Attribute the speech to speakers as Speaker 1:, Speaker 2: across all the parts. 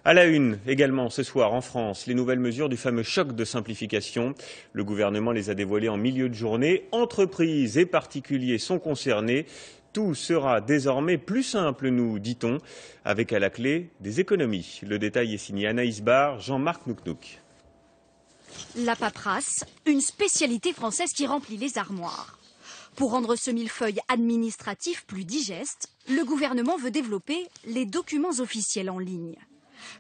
Speaker 1: À la une, également ce soir en France, les nouvelles mesures du fameux choc de simplification. Le gouvernement les a dévoilées en milieu de journée. Entreprises et particuliers sont concernés. Tout sera désormais plus simple, nous dit-on, avec à la clé des économies. Le détail est signé Anaïs Barre, Jean-Marc Nouknouk.
Speaker 2: La paperasse, une spécialité française qui remplit les armoires. Pour rendre ce millefeuille administratif plus digeste, le gouvernement veut développer les documents officiels en ligne.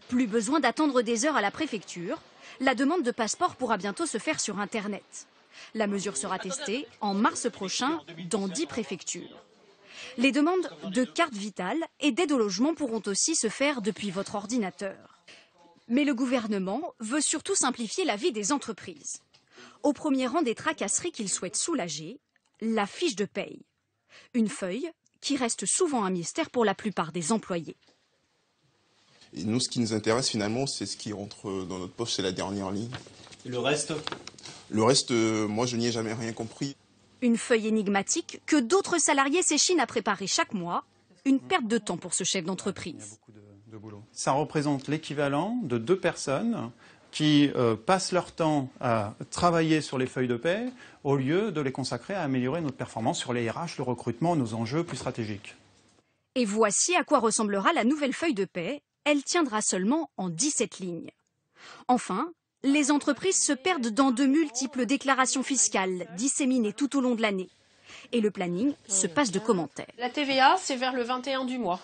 Speaker 2: Plus besoin d'attendre des heures à la préfecture. La demande de passeport pourra bientôt se faire sur Internet. La mesure sera testée en mars prochain dans 10 préfectures. Les demandes de carte vitale et d'aide au logement pourront aussi se faire depuis votre ordinateur. Mais le gouvernement veut surtout simplifier la vie des entreprises. Au premier rang des tracasseries qu'il souhaite soulager, la fiche de paye. Une feuille qui reste souvent un mystère pour la plupart des employés.
Speaker 3: Et nous, ce qui nous intéresse finalement, c'est ce qui rentre dans notre poche, c'est la dernière ligne.
Speaker 4: Et le reste?
Speaker 3: Le reste, moi, je n'y ai jamais rien compris.
Speaker 2: Une feuille énigmatique que d'autres salariés s'échinent à préparer chaque mois. Une perte de temps pour ce chef d'entreprise.
Speaker 5: Ça représente l'équivalent de 2 personnes qui passent leur temps à travailler sur les feuilles de paie au lieu de les consacrer à améliorer notre performance sur les RH, le recrutement, nos enjeux plus stratégiques.
Speaker 2: Et voici à quoi ressemblera la nouvelle feuille de paie. Elle tiendra seulement en 17 lignes. Enfin, les entreprises se perdent dans de multiples déclarations fiscales disséminées tout au long de l'année. Et le planning se passe de commentaires.
Speaker 6: La TVA, c'est vers le 21 du mois.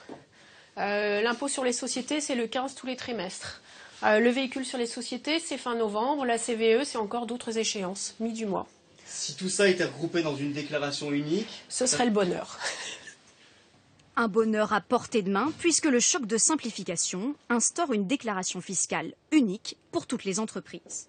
Speaker 6: L'impôt sur les sociétés, c'est le 15 tous les trimestres. Le véhicule sur les sociétés, c'est fin novembre. La CVE, c'est encore d'autres échéances, mi du mois.
Speaker 4: Si tout ça était regroupé dans une déclaration unique...
Speaker 6: Ce serait le bonheur.
Speaker 2: Un bonheur à portée de main, puisque le choc de simplification instaure une déclaration fiscale unique pour toutes les entreprises.